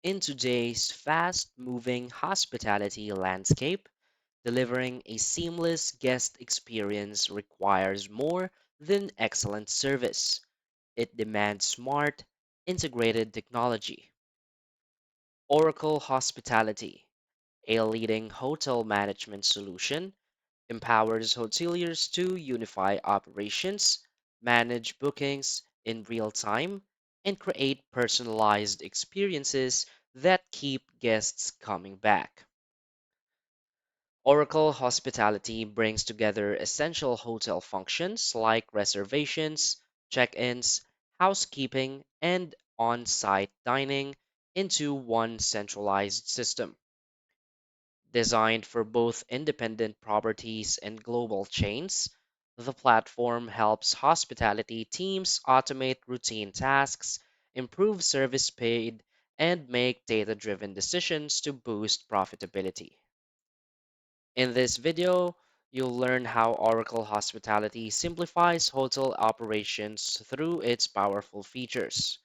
In today's fast moving hospitality landscape, delivering a seamless guest experience requires more than excellent service. It demands smart, integrated technology. Oracle Hospitality, a leading hotel management solution, empowers hoteliers to unify operations, manage bookings in real time, and create personalized experiences that keep guests coming back. Oracle Hospitality brings together essential hotel functions like reservations, check ins, housekeeping, and on site dining into one centralized system. Designed for both independent properties and global chains, the platform helps hospitality teams automate routine tasks, improve service speed, and make data driven decisions to boost profitability. In this video, you'll learn how Oracle Hospitality simplifies hotel operations through its powerful features.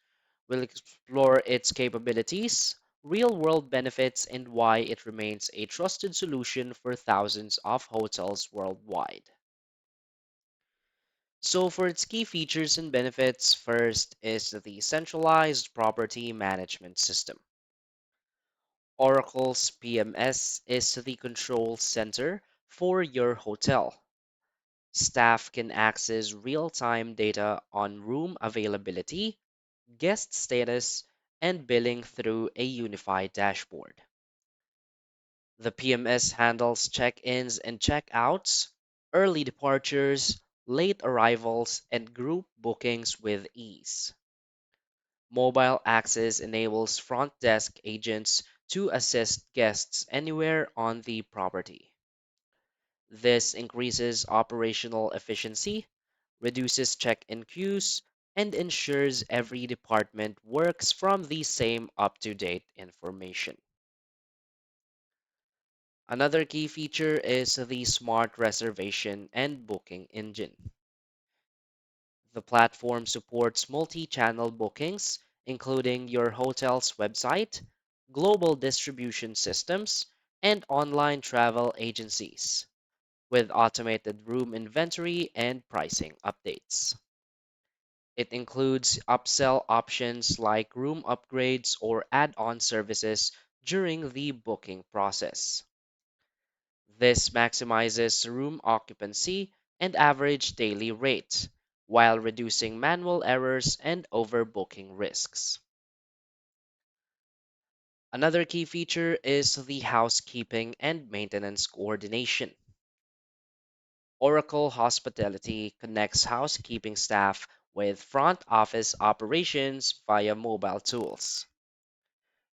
We'll explore its capabilities, real world benefits, and why it remains a trusted solution for thousands of hotels worldwide. So, for its key features and benefits, first is the centralized property management system. Oracle's PMS is the control center for your hotel. Staff can access real time data on room availability, guest status, and billing through a unified dashboard. The PMS handles check ins and check outs, early departures, late arrivals, and group bookings with ease. Mobile access enables front desk agents to assist guests anywhere on the property. This increases operational efficiency, reduces check in queues, and ensures every department works from the same up to date information. Another key feature is the smart reservation and booking engine. The platform supports multi channel bookings, including your hotel's website, global distribution systems, and online travel agencies, with automated room inventory and pricing updates. It includes upsell options like room upgrades or add on services during the booking process. This maximizes room occupancy and average daily rate while reducing manual errors and overbooking risks. Another key feature is the housekeeping and maintenance coordination. Oracle Hospitality connects housekeeping staff with front office operations via mobile tools.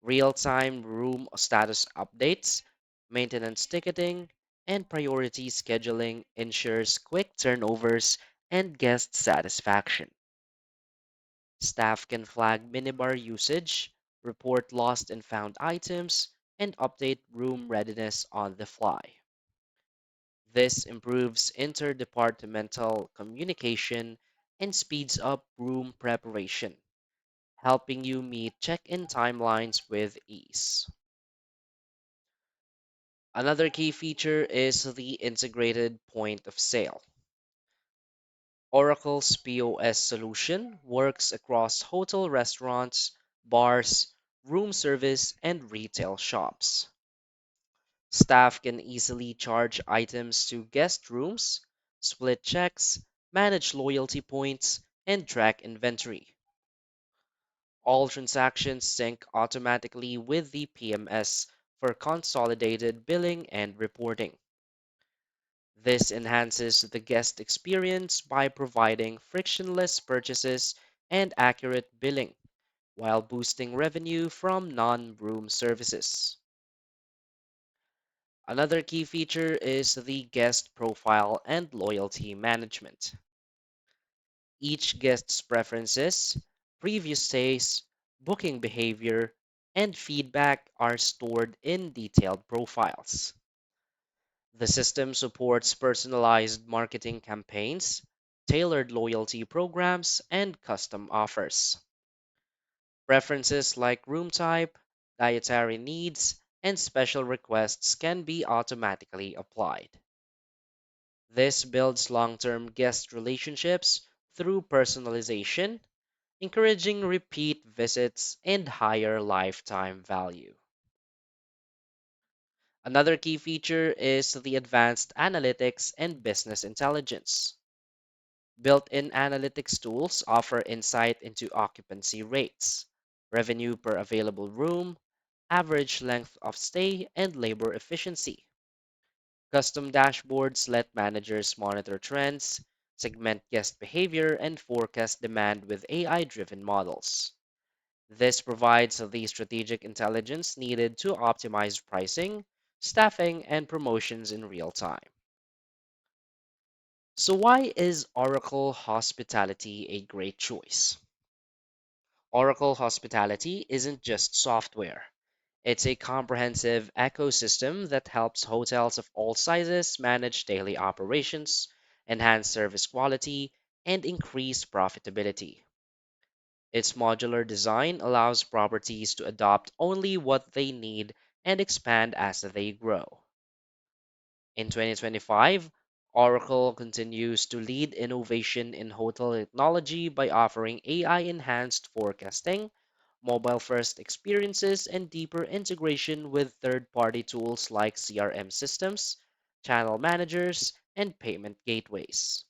Real time room status updates, maintenance ticketing, and priority scheduling ensures quick turnovers and guest satisfaction. Staff can flag minibar usage, report lost and found items, and update room readiness on the fly. This improves interdepartmental communication and speeds up room preparation, helping you meet check in timelines with ease. Another key feature is the integrated point of sale. Oracle's POS solution works across hotel restaurants, bars, room service, and retail shops. Staff can easily charge items to guest rooms, split checks, manage loyalty points, and track inventory. All transactions sync automatically with the PMS for consolidated billing and reporting. This enhances the guest experience by providing frictionless purchases and accurate billing, while boosting revenue from non room services. Another key feature is the guest profile and loyalty management. Each guest's preferences, previous stays, booking behavior, and feedback are stored in detailed profiles. The system supports personalized marketing campaigns, tailored loyalty programs, and custom offers. Preferences like room type, dietary needs, and special requests can be automatically applied. This builds long term guest relationships through personalization, encouraging repeat visits and higher lifetime value. Another key feature is the advanced analytics and business intelligence. Built in analytics tools offer insight into occupancy rates, revenue per available room, average length of stay, and labor efficiency. Custom dashboards let managers monitor trends, segment guest behavior, and forecast demand with AI driven models. This provides the strategic intelligence needed to optimize pricing, staffing, and promotions in real time. So, why is Oracle Hospitality a great choice? Oracle Hospitality isn't just software. It's a comprehensive ecosystem that helps hotels of all sizes manage daily operations, enhance service quality, and increase profitability. Its modular design allows properties to adopt only what they need and expand as they grow. In 2025, Oracle continues to lead innovation in hotel technology by offering AI enhanced forecasting, mobile first experiences, and deeper integration with third party tools like CRM systems, channel managers, and payment gateways.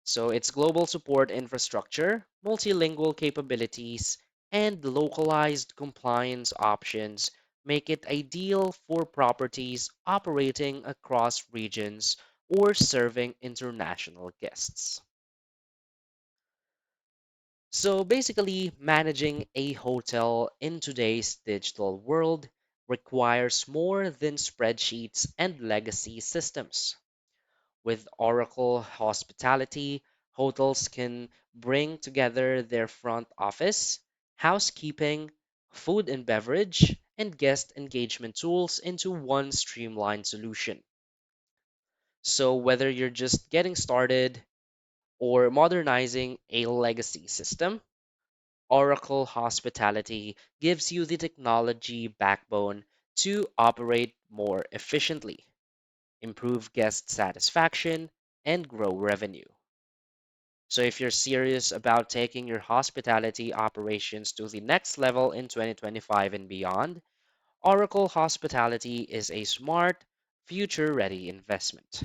So, its global support infrastructure, multilingual capabilities, and localized compliance options make it ideal for properties operating across regions or serving international guests. So basically, managing a hotel in today's digital world requires more than spreadsheets and legacy systems. With Oracle Hospitality, hotels can bring together their front office, housekeeping, food and beverage, and guest engagement tools into one streamlined solution. So, whether you're just getting started or modernizing a legacy system, Oracle Hospitality gives you the technology backbone to operate more efficiently, improve guest satisfaction, and grow revenue. So, if you're serious about taking your hospitality operations to the next level in 2025 and beyond, Oracle Hospitality is a smart, future ready investment.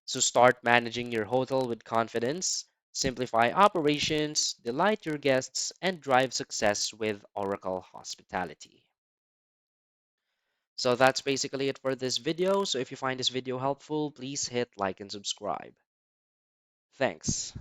So, start managing your hotel with confidence, simplify operations, delight your guests, and drive success with Oracle Hospitality. So, that's basically it for this video. So, if you find this video helpful, please hit like and subscribe. Thanks.